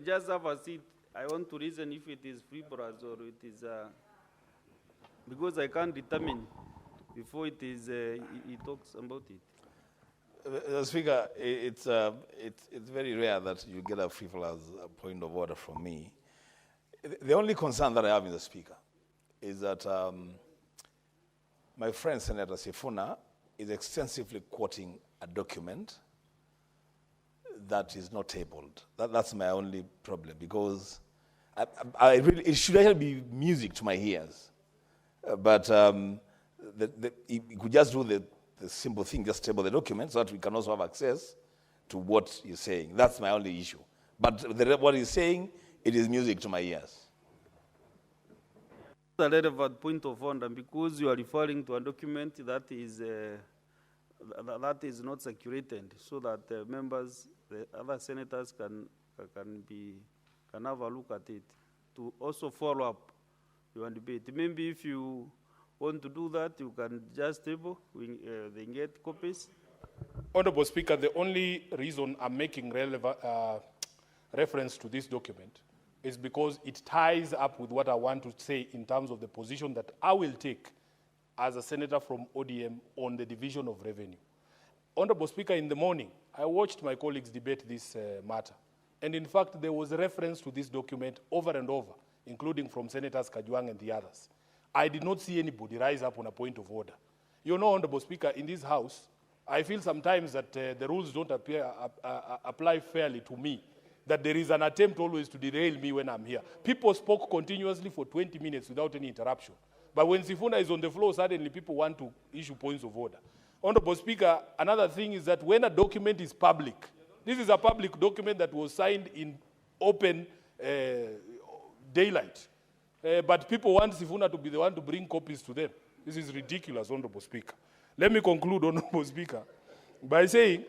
just have a seat. I want to reason if it is frivolous or it is, because I can't determine before it is, he talks about it. Speaker, it's very rare that you get a frivolous point of order from me. The only concern that I have in the Speaker is that my friend Senator Sifuna is extensively quoting a document that is not tabled. That's my only problem, because I really, it should actually be music to my ears. But you could just do the simple thing, just table the document so that we can also have access to what you're saying. That's my only issue. But what he's saying, it is music to my ears. A relevant point of order, because you are referring to a document that is not circulated, so that members, the other senators can have a look at it to also follow up your debate. Maybe if you want to do that, you can just table, they get copies. Honorable Speaker, the only reason I'm making reference to this document is because it ties up with what I want to say in terms of the position that I will take as a senator from ODM on the division of revenue. Honorable Speaker, in the morning, I watched my colleagues debate this matter. And in fact, there was a reference to this document over and over, including from Senators Kajwang and the others. I did not see anybody rise up on a point of order. You know, Honorable Speaker, in this House, I feel sometimes that the rules don't apply fairly to me, that there is an attempt always to derail me when I'm here. People spoke continuously for 20 minutes without any interruption. But when Sifuna is on the floor, suddenly people want to issue points of order. Honorable Speaker, another thing is that when a document is public, this is a public document that was signed in open daylight. But people want Sifuna to be the one to bring copies to them. This is ridiculous, Honorable Speaker. Let me conclude, Honorable Speaker, by saying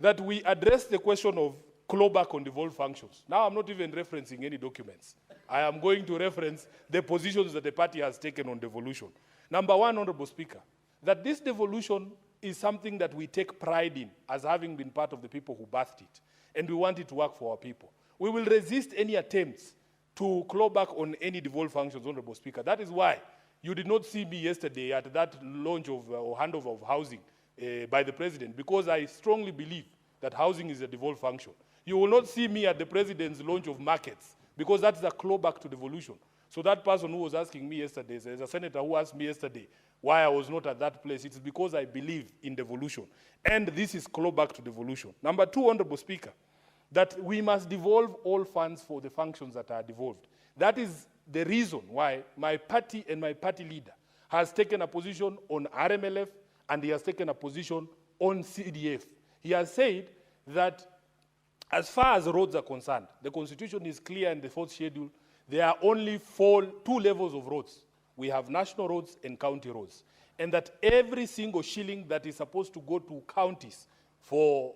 that we address the question of clawback on devolved functions. Now I'm not even referencing any documents. I am going to reference the positions that the party has taken on devolution. Number one, Honorable Speaker, that this devolution is something that we take pride in as having been part of the people who birthed it. And we want it to work for our people. We will resist any attempts to claw back on any devolved functions, Honorable Speaker. That is why you did not see me yesterday at that launch of or handover of housing by the President, because I strongly believe that housing is a devolved function. You will not see me at the President's launch of markets, because that's a clawback to devolution. So that person who was asking me yesterday, there's a senator who asked me yesterday why I was not at that place. It's because I believe in devolution. And this is clawback to devolution. Number two, Honorable Speaker, that we must devolve all funds for the functions that are devolved. That is the reason why my party and my party leader has taken a position on RMLF, and he has taken a position on CDF. He has said that as far as roads are concerned, the Constitution is clear in the fourth schedule. There are only two levels of roads. We have national roads and county roads. And that every single shilling that is supposed to go to counties for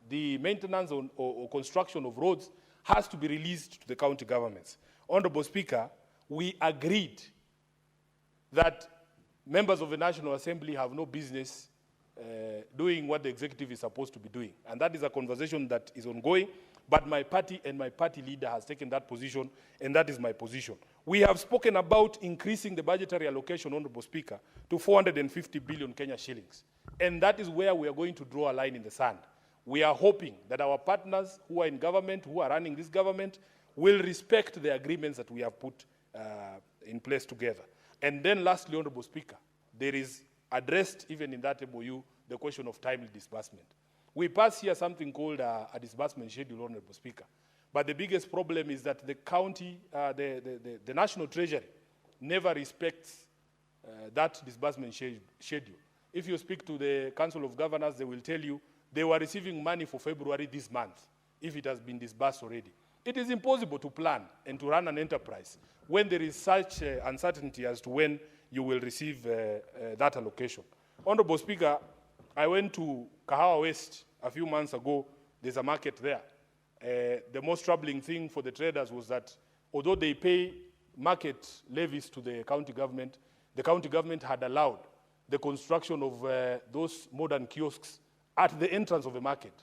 the maintenance or construction of roads has to be released to the county governments. Honorable Speaker, we agreed that members of the National Assembly have no business doing what the executive is supposed to be doing. And that is a conversation that is ongoing, but my party and my party leader has taken that position, and that is my position. We have spoken about increasing the budgetary allocation, Honorable Speaker, to 450 billion Kenya shillings. And that is where we are going to draw a line in the sand. We are hoping that our partners who are in government, who are running this government, will respect the agreements that we have put in place together. And then lastly, Honorable Speaker, there is addressed even in that MOU the question of timely disbursement. We pass here something called a disbursement schedule, Honorable Speaker. But the biggest problem is that the county, the National Treasury never respects that disbursement schedule. If you speak to the Council of Governors, they will tell you they were receiving money for February this month, if it has been disbursed already. It is impossible to plan and to run an enterprise when there is such uncertainty as to when you will receive that allocation. Honorable Speaker, I went to Kahawa West a few months ago. There's a market there. The most troubling thing for the traders was that although they pay market levies to the county government had allowed the construction of those modern kiosks at the entrance of the market.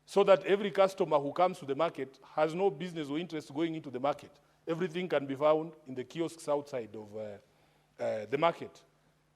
so that every customer who comes to the market has no business or interest going into the market. Everything can be found in the kiosks outside of the market.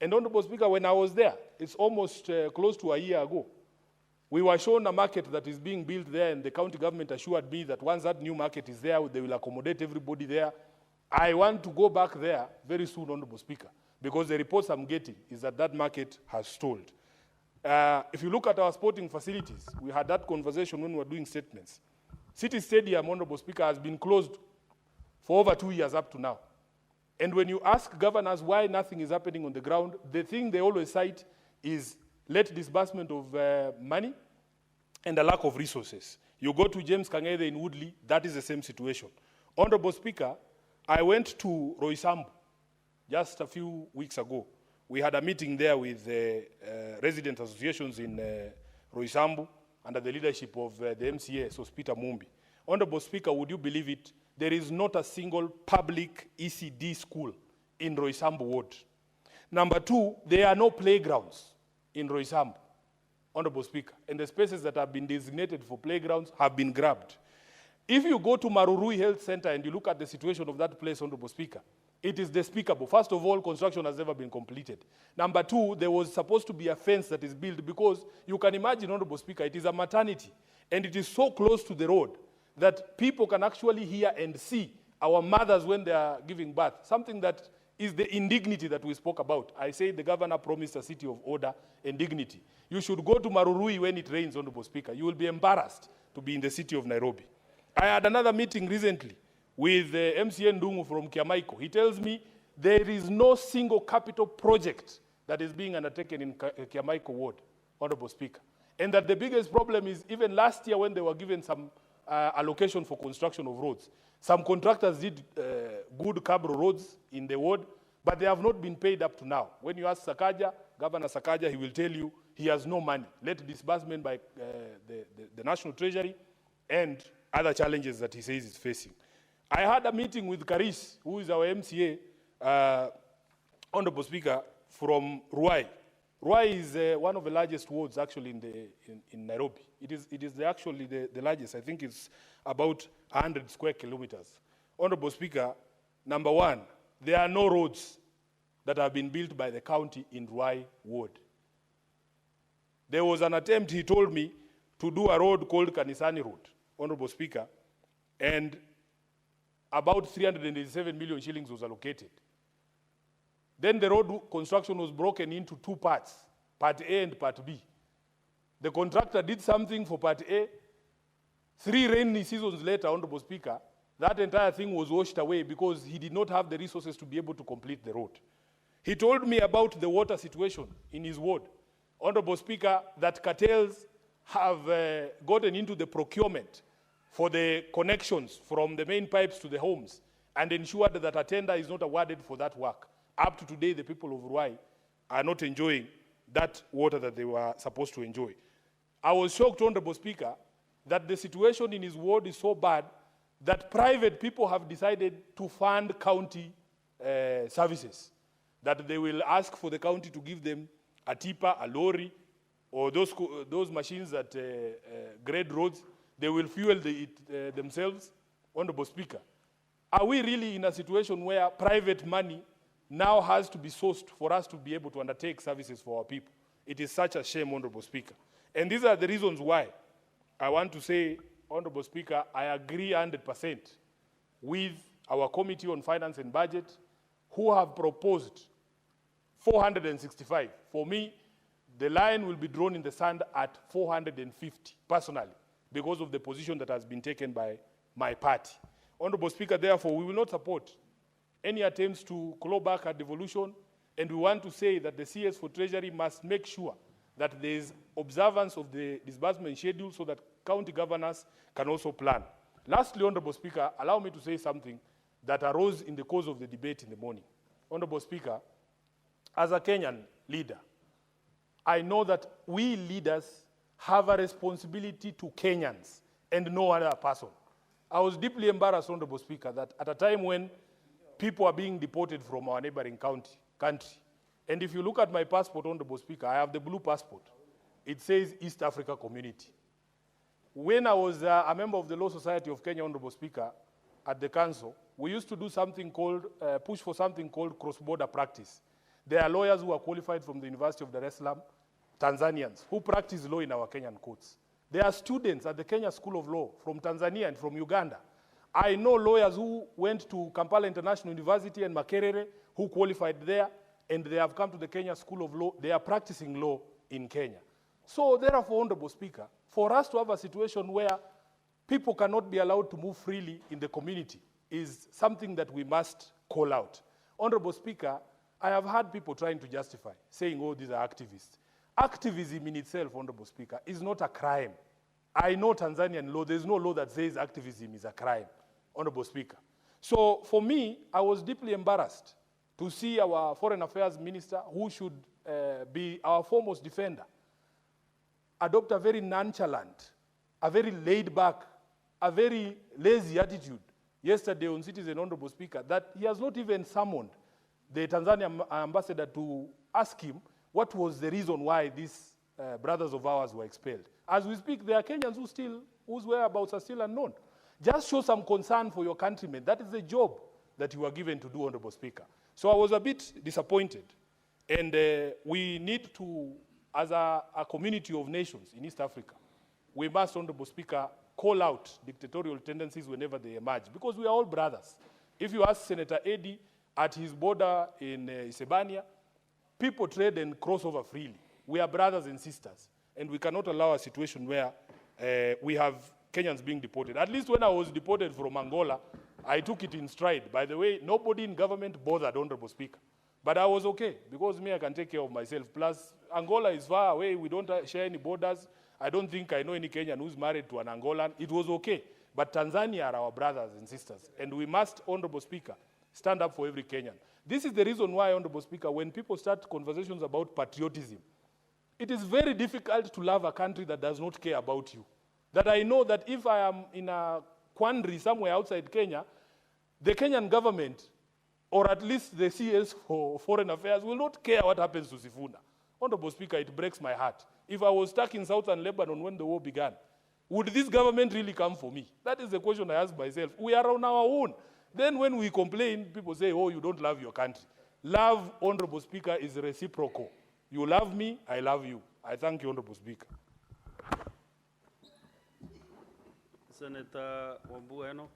And Honorable Speaker, when I was there, it's almost close to a year ago, we were shown a market that is being built there, and the county government assured me that once that new market is there, they will accommodate everybody there. I want to go back there very soon, Honorable Speaker, because the reports I'm getting is that that market has stalled. If you look at our sporting facilities, we had that conversation when we were doing statements. City Stadium, Honorable Speaker, has been closed for over 2 years up to now. And when you ask governors why nothing is happening on the ground, the thing they always cite is late disbursement of money and a lack of resources. You go to James Kang'ethe in Woodley, that is the same situation. Honorable Speaker, I went to Roysambu just a few weeks ago. We had a meeting there with resident associations in Roysambu under the leadership of the MCA, so Peter Mumbi. Honorable Speaker, would you believe it? There is not a single public ECD school in Roysambu ward. Number two, there are no playgrounds in Roysambu, Honorable Speaker, and the spaces that have been designated for playgrounds have been grabbed. If you go to Marurui Health Center and you look at the situation of that place, Honorable Speaker, it is despicable. First of all, construction has never been completed. Number two, there was supposed to be a fence that is built because you can imagine, Honorable Speaker, it is a maternity and it is so close to the road that people can actually hear and see our mothers when they are giving birth, something that is the indignity that we spoke about. I say the governor promised a city of order and dignity. You should go to Marurui when it rains, Honorable Speaker. You will be embarrassed to be in the city of Nairobi. I had another meeting recently with MCA Ndungu from Kiamaiko. He tells me there is no single capital project that is being undertaken in Kiamaiko ward, Honorable Speaker. And that the biggest problem is even last year when they were given some allocation for construction of roads, some contractors did good Cabro roads in the ward, but they have not been paid up to now. When you ask Sakaja, Governor Sakaja, he will tell you he has no money. Late disbursement by the National Treasury and other challenges that he says he's facing. I had a meeting with Karis, who is our MCA, Honorable Speaker, from Ruai. Ruai is one of the largest wards actually in Nairobi. It is actually the largest. I think it's about 100 square kilometers. Honorable Speaker, number one, there are no roads that have been built by the county in Ruai ward. There was an attempt, he told me, to do a road called Kanisani Road, Honorable Speaker, and about 387 million shillings was allocated. Then the road construction was broken into two parts, Part A and Part B. The contractor did something for Part A. 3 rainy seasons later, Honorable Speaker, that entire thing was washed away because he did not have the resources to be able to complete the road. He told me about the water situation in his ward, Honorable Speaker, that cartels have gotten into the procurement for the connections from the main pipes to the homes and ensured that a tender is not awarded for that work. Up to today, the people of Ruai are not enjoying that water that they were supposed to enjoy. I was shocked, Honorable Speaker, that the situation in his ward is so bad that private people have decided to fund county services, that they will ask for the county to give them a tipper, a lorry, or those machines that grade roads. They will fuel it themselves. Honorable Speaker, are we really in a situation where private money now has to be sourced for us to be able to undertake services for our people? It is such a shame, Honorable Speaker. And these are the reasons why I want to say, Honorable Speaker, I agree 100% with our Committee on Finance and Budget, who have proposed 465. For me, the line will be drawn in the sand at 450, personally, because of the position that has been taken by my party. Honorable Speaker, therefore, we will not support any attempts to claw back at devolution, and we want to say that the CS for Treasury must make sure that there is observance of the disbursement schedule so that county governors can also plan. Lastly, Honorable Speaker, allow me to say something that arose in the course of the debate in the morning. Honorable Speaker, as a Kenyan leader, I know that we leaders have a responsibility to Kenyans and no other person. I was deeply embarrassed, Honorable Speaker, that at a time when people are being deported from our neighboring country, and if you look at my passport, Honorable Speaker, I have the blue passport. It says East Africa Community. when I was a member of the Law Society of Kenya, Honorable Speaker, at the council, we used to do something called, push for something called cross-border practice. There are lawyers who are qualified from the University of Dar es Salaam, Tanzanians, who practice law in our Kenyan courts. There are students at the Kenya School of Law from Tanzania and from Uganda. I know lawyers who went to Kampala International University and Makerere, who qualified there, and they have come to the Kenya School of Law. They are practicing law in Kenya. So therefore, Honorable Speaker, for us to have a situation where people cannot be allowed to move freely in the community is something that we must call out. Honorable Speaker, I have heard people trying to justify, saying, oh, these are activists. Activism in itself, Honorable Speaker, is not a crime. I know Tanzanian law, there's no law that says activism is a crime, Honorable Speaker. So for me, I was deeply embarrassed to see our Foreign Affairs Minister, who should be our foremost defender, adopt a very nonchalant, a very laid-back, a very lazy attitude yesterday on Citizen, Honorable Speaker, that he has not even summoned the Tanzanian ambassador to ask him what was the reason why these brothers of ours were expelled. As we speak, there are Kenyans whose whereabouts are still unknown. Just show some concern for your countrymen. That is the job that you are given to do, Honorable Speaker. So I was a bit disappointed. And we need to, as a community of nations in East Africa, we must, Honorable Speaker, call out dictatorial tendencies whenever they emerge, because we are all brothers. If you ask Senator Eddie at his border in Isebania, people trade and cross over freely. We are brothers and sisters, and we cannot allow a situation where we have Kenyans being deported. At least when I was deported from Angola, I took it in stride. By the way, nobody in government bothered, Honorable Speaker. But I was okay, because me, I can take care of myself. Plus, Angola is far away. We don't share any borders. I don't think I know any Kenyan who's married to an Angolan. It was okay. But Tanzania are our brothers and sisters. And we must, Honorable Speaker, stand up for every Kenyan. This is the reason why, Honorable Speaker, when people start conversations about patriotism, it is very difficult to love a country that does not care about you. That I know that if I am in a quandary somewhere outside Kenya, the Kenyan government, or at least the CS for Foreign Affairs, will not care what happens to Sifuna. Honorable Speaker, it breaks my heart. If I was stuck in southern Lebanon when the war began, would this government really come for me? That is the question I ask myself. We are on our own. Then when we complain, people say, oh, you don't love your country. Love, Honorable Speaker, is reciprocal. You love me, I love you. I thank you, Honorable Speaker. Senator Wambua Enoch.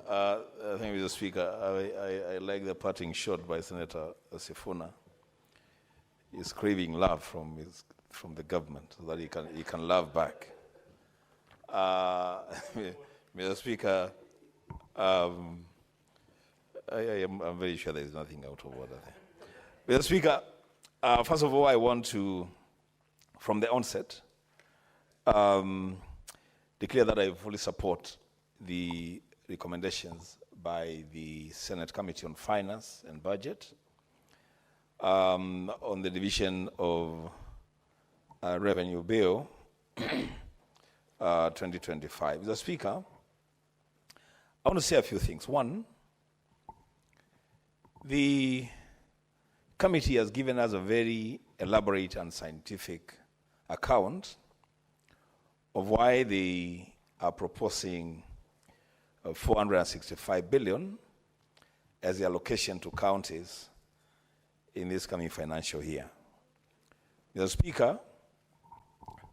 Thank you, Mr. Speaker. I like the parting shot by Senator Sifuna. He's craving love from the government so that he can love back. Mr. Speaker, I'm very sure there is nothing out of order there. Mr. Speaker, first of all, I want to, from the onset, declare that I fully support the recommendations by the Senate Committee on Finance and Budget on the division of Revenue Bill 2025. Mr. Speaker, I want to say a few things. One, the committee has given us a very elaborate and scientific account of why they are proposing 465 billion as the allocation to counties in this coming financial year. Mr. Speaker,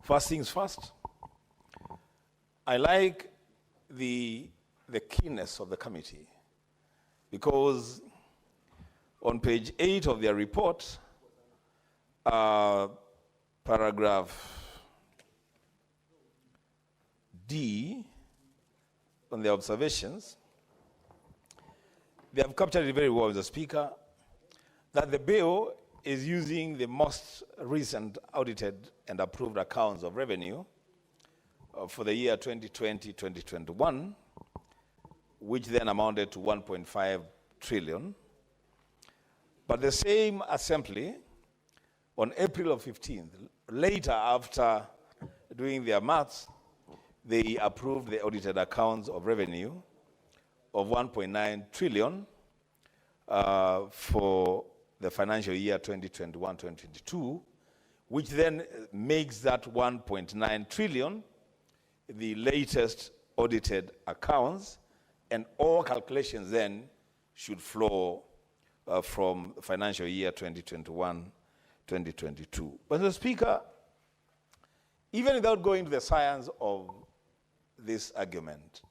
first things first, I like the keenness of the committee, because on page 8 of their report, paragraph D, on the observations, they have captured it very well, Mr. Speaker, that the bill is using the most recent audited and approved accounts of revenue for the year 2020-2021, which then amounted to 1.5 trillion. But the same assembly, on April 15th, later after doing their maths, they approved the audited accounts of revenue of 1.9 trillion for the financial year 2021-2022, which then makes that 1.9 trillion the latest audited accounts, and all calculations then should flow from financial year 2021-2022. But Mr. Speaker, even without going to the science of this argument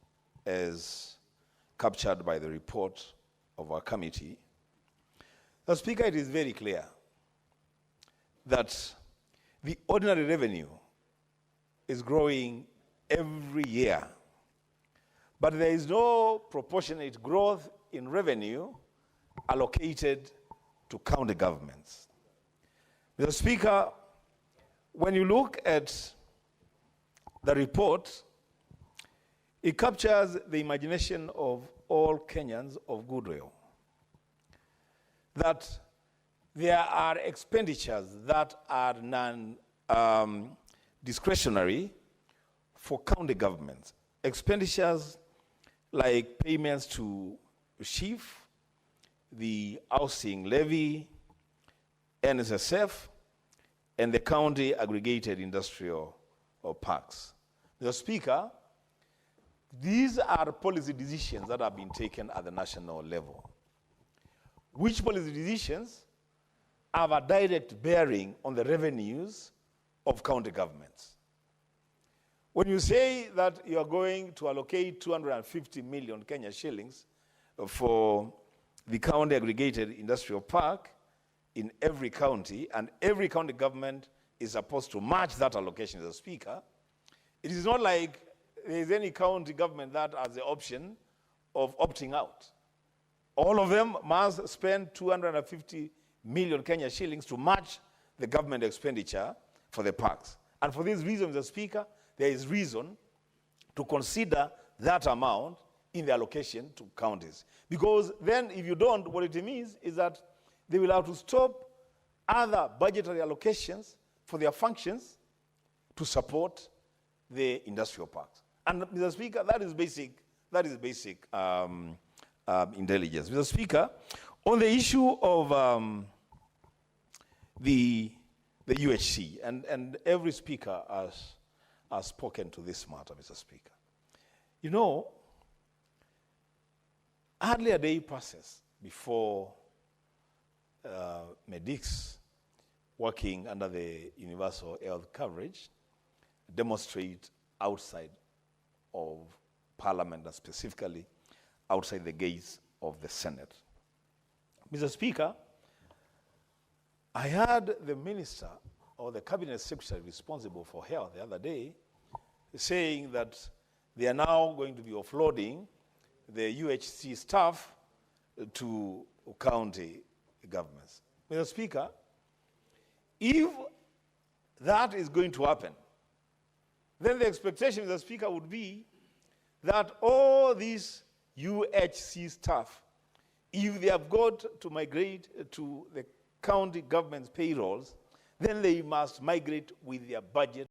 as captured by the report of our committee, Mr. Speaker, it is very clear that the ordinary revenue is growing every year, but there is no proportionate growth in revenue allocated to county governments. Mr. Speaker, when you look at the report, it captures the imagination of all Kenyans of goodwill, that there are expenditures that are non-discretionary for county governments. Expenditures like payments to chief, the housing levy, NSSF, and the county aggregated industrial parks. Mr. Speaker, these are policy decisions that have been taken at the national level, which policy decisions have a direct bearing on the revenues of county governments. When you say that you are going to allocate 250 million Kenya shillings for the county aggregated industrial park in every county, and every county government is supposed to match that allocation, as a Speaker, it is not like there is any county government that has the option of opting out. All of them must spend 250 million Kenya shillings to match the government expenditure for the parks. And for this reason, Mr. Speaker, there is reason to consider that amount in the allocation to counties. Because then if you don't, what it means is that they will have to stop other budgetary allocations for their functions to support the industrial parks. And Mr. Speaker, that is basic intelligence. Mr. Speaker, on the issue of the UHC, and every speaker has spoken to this matter, Mr. Speaker. You know, hardly a day passes before medics working under the universal health coverage demonstrate outside of Parliament, and specifically outside the gates of the Senate. Mr. Speaker, I heard the minister or the cabinet secretary responsible for health the other day saying that they are now going to be offloading the UHC staff to county governments. Mr. Speaker, if that is going to happen, then the expectation, Mr. Speaker, would be that all these UHC staff, if they have got to migrate to the county government's payrolls, then they must migrate with their budget